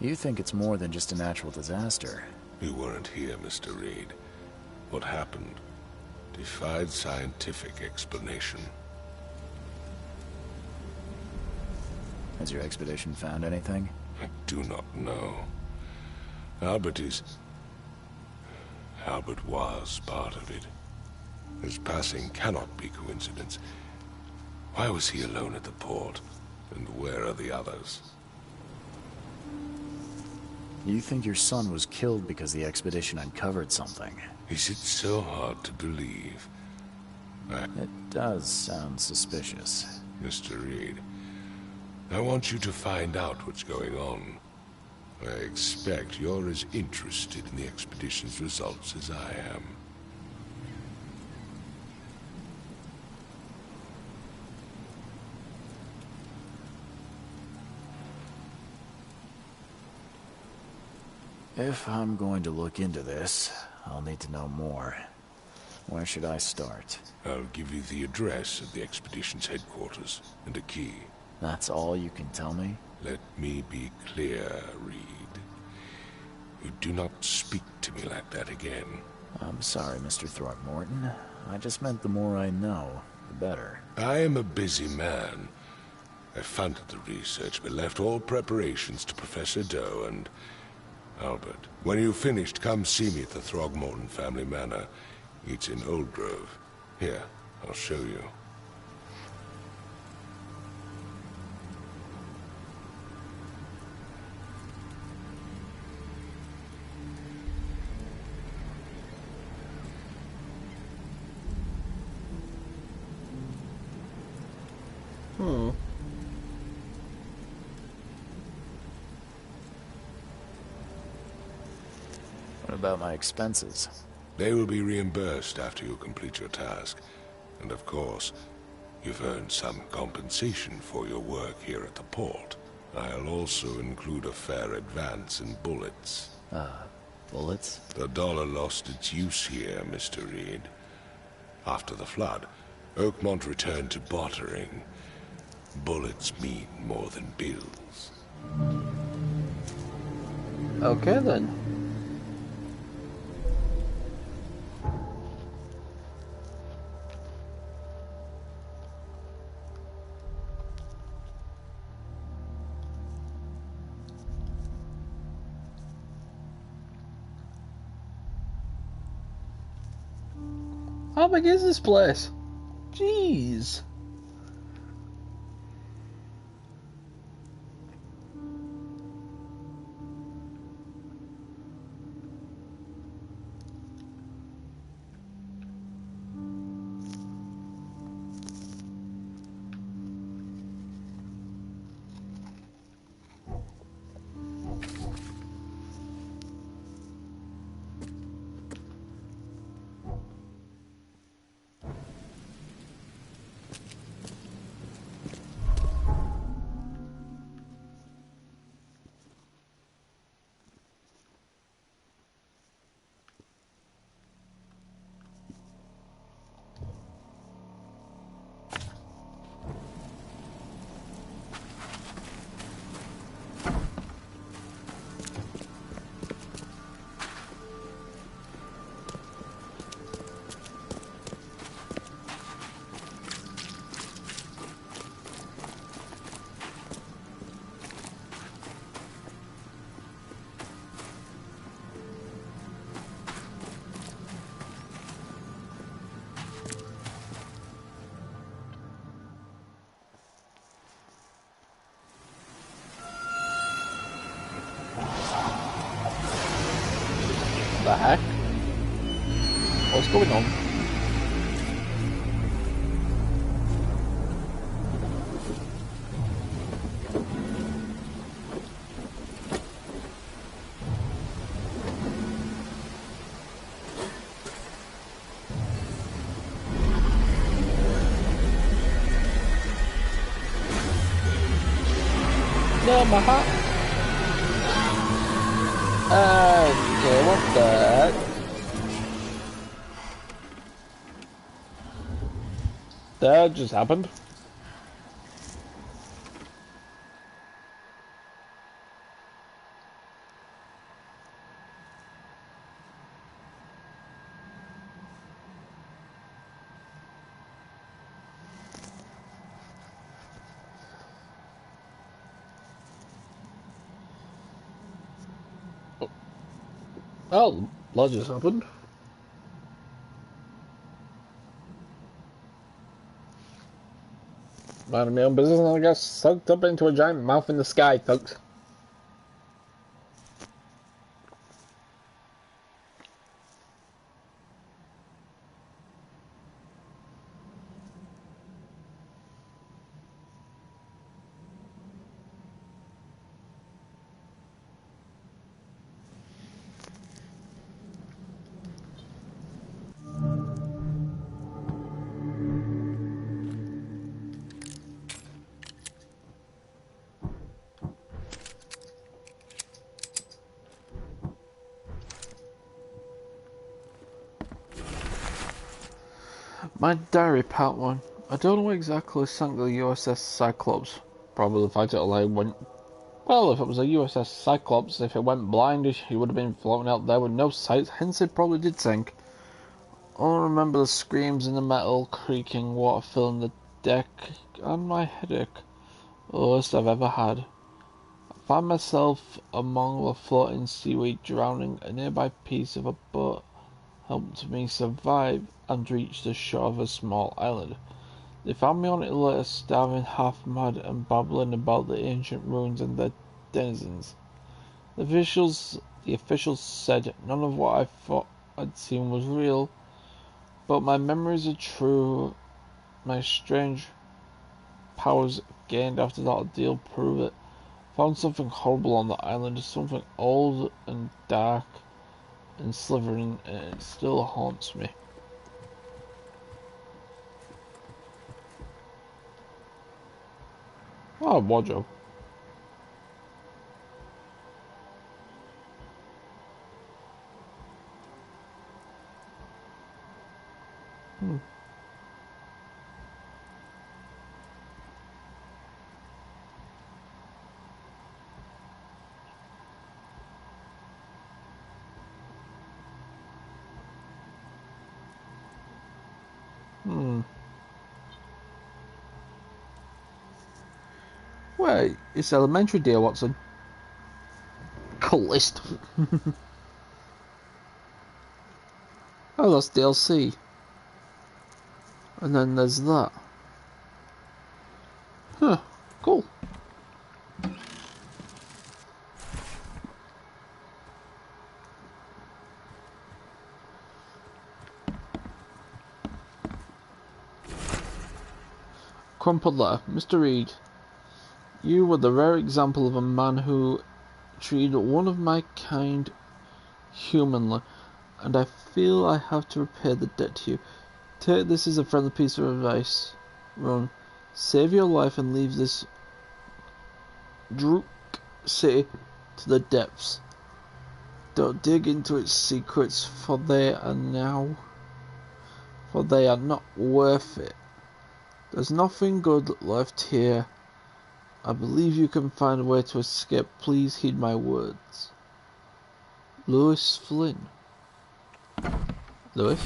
You think it's more than just a natural disaster? You weren't here, Mr. Reed. What happened defied scientific explanation. Has your expedition found anything? I do not know. Albert was part of it. His passing cannot be coincidence. Why was he alone at the port? And where are the others? You think your son was killed because the expedition uncovered something? Is it so hard to believe? It does sound suspicious. Mr. Reed, I want you to find out what's going on. I expect you're as interested in the expedition's results as I am. If I'm going to look into this, I'll need to know more. Where should I start? I'll give you the address of the expedition's headquarters and a key. That's all you can tell me? Let me be clear, Reed. You do not speak to me like that again. I'm sorry, Mr. Throgmorton. I just meant the more I know, the better. I am a busy man. I funded the research, but left all preparations to Professor Doe and Albert. When you've finished, come see me at the Throgmorton family manor. It's in Old Grove. Here, I'll show you. What about my expenses? They will be reimbursed after you complete your task. And of course, you've earned some compensation for your work here at the port. I'll also include a fair advance in bullets. Bullets? The dollar lost its use here, Mr. Reed. After the flood, Oakmont returned to bartering. Bullets mean more than bills. Okay then. How big is this place? Jeez. The heck? What's going on? No, my hat. Okay, what the heck? That just happened. Oh, that just happened. Minding my own business and I got sucked up into a giant mouth in the sky, folks. My diary, part 1. I don't know what exactly sank the USS Cyclops. Probably the fact it went... Well, if it was a USS Cyclops, if it went blind, he would have been floating out there with no sights, hence it probably did sink. All I remember the screams in the metal, creaking, water filling the deck, and my headache. The worst I've ever had. I found myself among the floating seaweed, drowning. A nearby piece of a boat helped me survive and reach the shore of a small island. They found me on it later, starving, half mad, and babbling about the ancient ruins and their denizens. The officials said none of what I thought I'd seen was real, but my memories are true. My strange powers gained after that ordeal prove it. Found something horrible on the island, something old and dark and slithering, and it still haunts me. Oh, wardrobe. Wait, it's elementary, dear Watson. Coolest. Oh, that's DLC. And then there's that. Huh, cool. Crumpled letter. Mr. Reed, you were the rare example of a man who treated one of my kind humanly, and I feel I have to repay the debt to you. Take this as a friendly piece of advice. Run. Save your life and leave this Druk city to the depths. Don't dig into its secrets, for they are not worth it. There's nothing good left here. I believe you can find a way to escape. Please heed my words. Lewis Flynn. Lewis?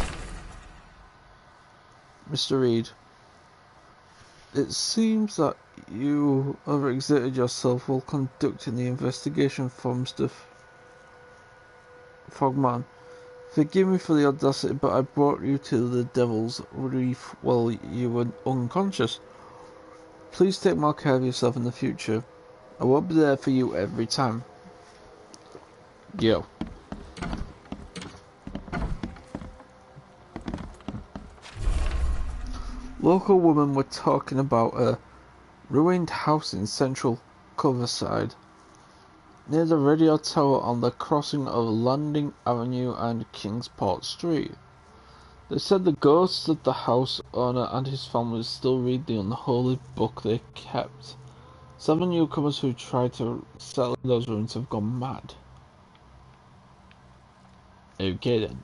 Mr. Reed, it seems that you overexerted yourself while conducting the investigation for Mr. Fogman. Forgive me for the audacity, but I brought you to the Devil's Reef while you were unconscious. Please take more care of yourself in the future. I won't be there for you every time. Yo. Local women were talking about a ruined house in central Coverside, near the radio tower on the crossing of Landing Avenue and Kingsport Street. They said the ghosts of the house owner and his family still read the unholy book they kept. 7 newcomers who tried to settle in those ruins have gone mad. Okay then.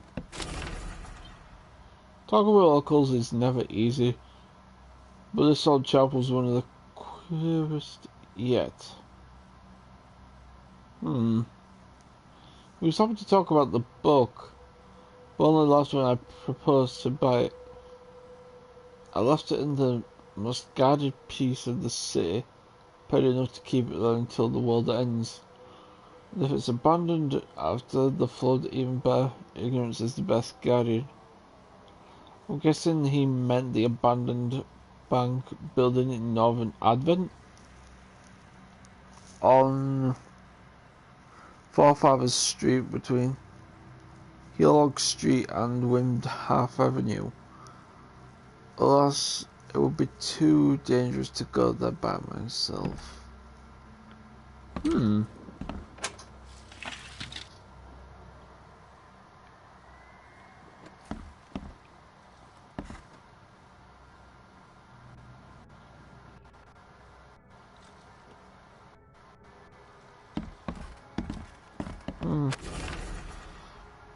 Talking with locals is never easy, but this old chap was one of the queerest yet. We was happy to talk about the book, but only last when I proposed to buy it. I left it in the most guarded piece of the city, paid enough to keep it there until the world ends. And if it's abandoned after the flood, even better. Ignorance is the best guardian. I'm guessing he meant the abandoned bank building in Northern Advent on Forefathers Street between Heelog Street and Windhalf Avenue. Alas, it would be too dangerous to go there by myself.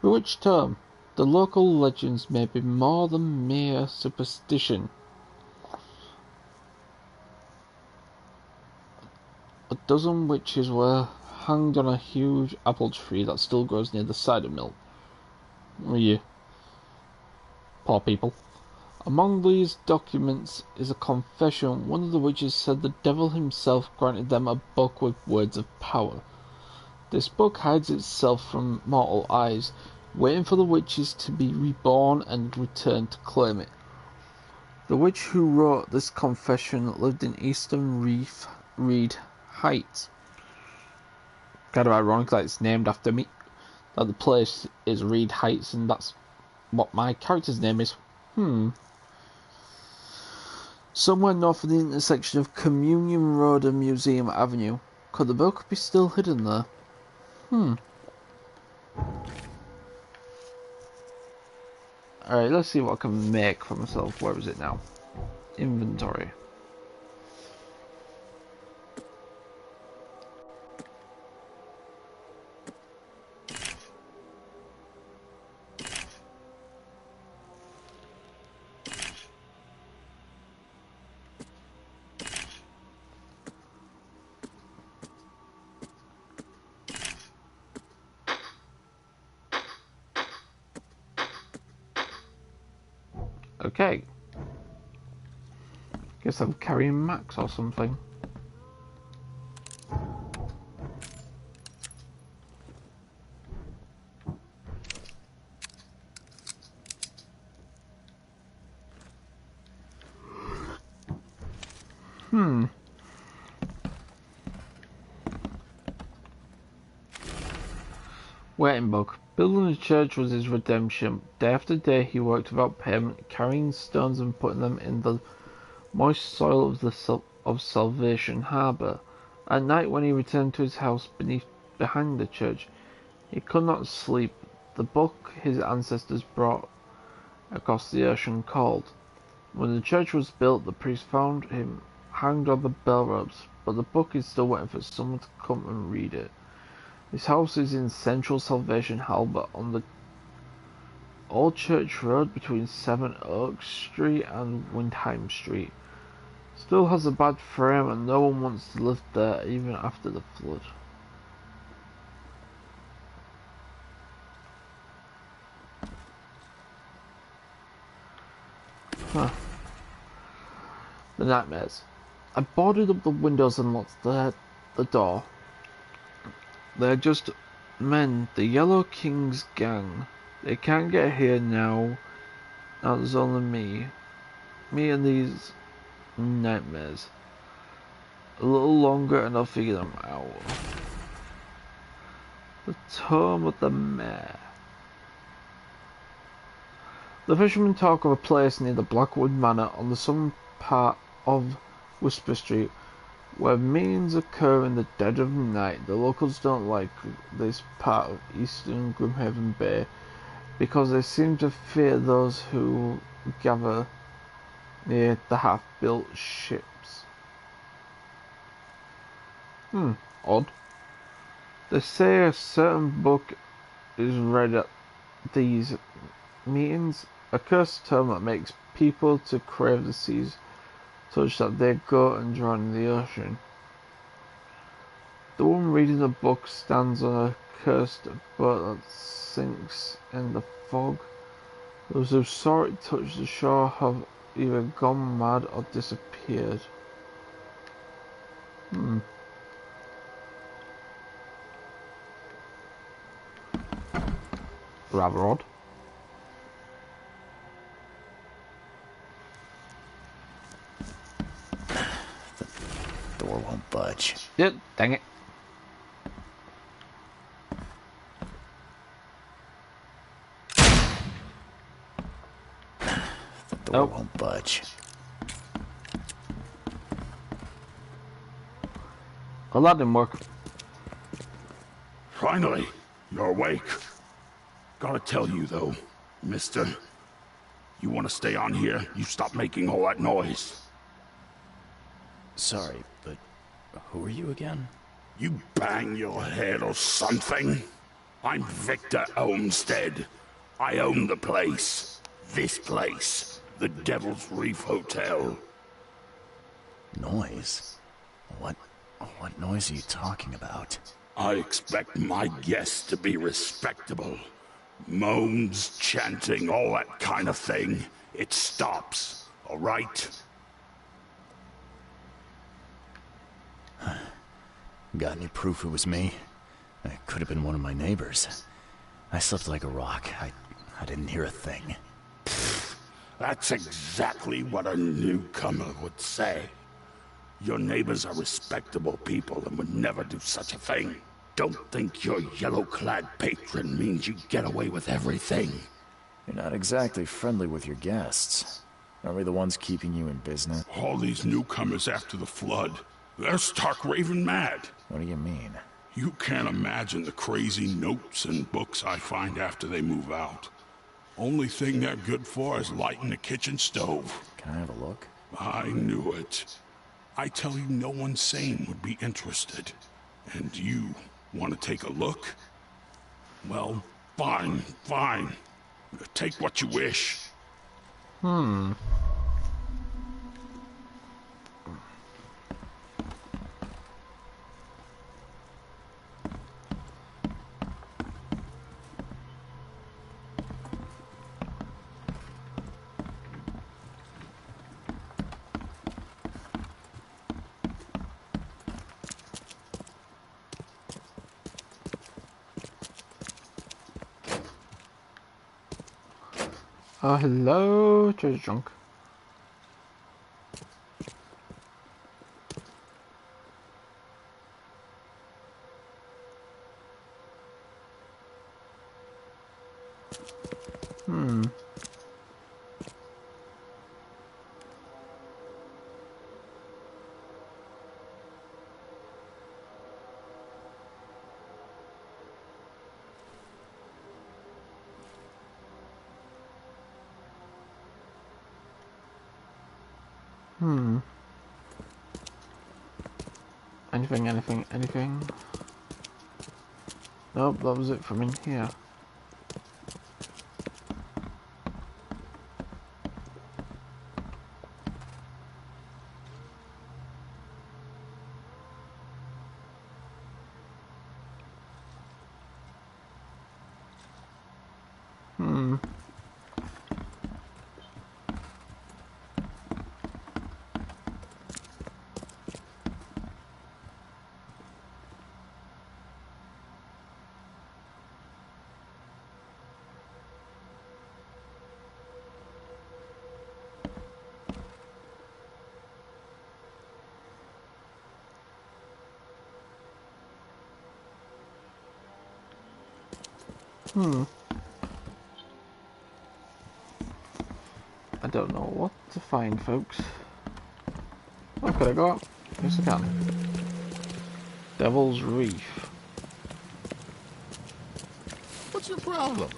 Bewitched term. The local legends may be more than mere superstition. A dozen witches were hanged on a huge apple tree that still grows near the cider mill. Yeah. Poor people. Among these documents is a confession. One of the witches said the devil himself granted them a book with words of power. This book hides itself from mortal eyes, waiting for the witches to be reborn and return to claim it. The witch who wrote this confession lived in Eastern Reed Heights. Kind of ironic that it's named after me. That the place is Reed Heights and that's what my character's name is. Somewhere north of the intersection of Communion Road and Museum Avenue. Could the book be still hidden there? Alright, let's see what I can make for myself. Where is it now? Inventory. Okay. Guess I'm carrying Max or something. Waiting bug. Building a church was his redemption. Day after day he worked without payment, carrying stones and putting them in the moist soil of Salvation Harbour. At night when he returned to his house behind the church, he could not sleep. The book his ancestors brought across the ocean called. When the church was built, the priest found him hanged on the bell ropes, but the book is still waiting for someone to come and read it. His house is in central Salvation Harbour on the Old Church Road between Seven Oaks Street and Windheim Street. Still has a bad frame and no one wants to live there even after the flood. Huh. The nightmares. I boarded up the windows and locked the door. They're just men, the Yellow King's gang. They can't get here now. Now there's only me. Me and these nightmares. A little longer and I'll figure them out. The Tome of the Mare. The fishermen talk of a place near the Blackwood Manor on the southern part of Whisper Street, where meetings occur in the dead of night. The locals don't like this part of eastern Grimhaven Bay because they seem to fear those who gather near the half-built ships. Odd. They say a certain book is read at these meetings, a cursed tome that makes people to crave the seas such that they go and drown in the ocean. The one reading the book stands on a cursed boat that sinks in the fog. Those who saw it touch the shore have either gone mad or disappeared. Rather odd. The door won't budge. Yep, dang it. The door won't budge. Well, that didn't work. Finally, you're awake. Gotta tell you though, mister, you want to stay on here, you stop making all that noise. Sorry, but who are you again? You bang your head or something? I'm Victor Olmsted. I own the place. This place. The Devil's Reef Hotel. Noise? What noise are you talking about? I expect my guests to be respectable. Moans, chanting, all that kind of thing. It stops, all right? Got any proof it was me? It could have been one of my neighbors. I slept like a rock. I didn't hear a thing. That's exactly what a newcomer would say. Your neighbors are respectable people and would never do such a thing. Don't think your yellow-clad patron means you get away with everything. You're not exactly friendly with your guests. Are we the ones keeping you in business? All these newcomers after the flood, they're stark raving mad. What do you mean? You can't imagine the crazy notes and books I find after they move out. Only thing they're good for is lighting the kitchen stove. Can I have a look? I knew it. I tell you, no one sane would be interested. And you want to take a look? Well, fine, fine. Take what you wish. Hello, treasure trunk. Hmm. Anything? Nope, that was it from in here. I don't know what to find, folks. Oh, could I go up? Yes, I can. Devil's Reef. What's your problem?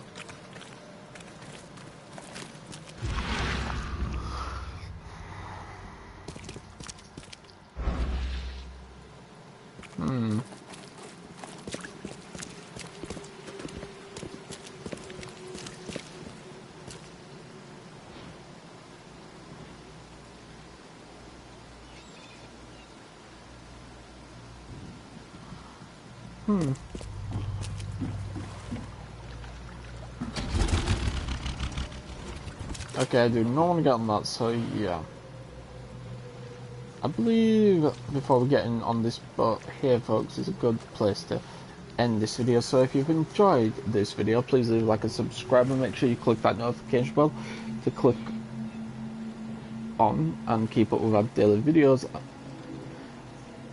Okay, I do not want to get on that, so yeah. I believe before we get in on this boat here, folks, is a good place to end this video. So if you've enjoyed this video, please leave a like and subscribe, and make sure you click that notification bell to click on and keep up with our daily videos.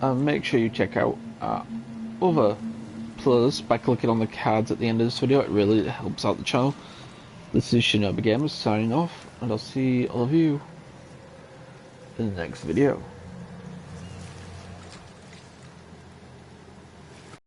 And make sure you check out our other playlists by clicking on the cards at the end of this video. It really helps out the channel. This is Shinobi Gamers signing off, and I'll see all of you in the next video.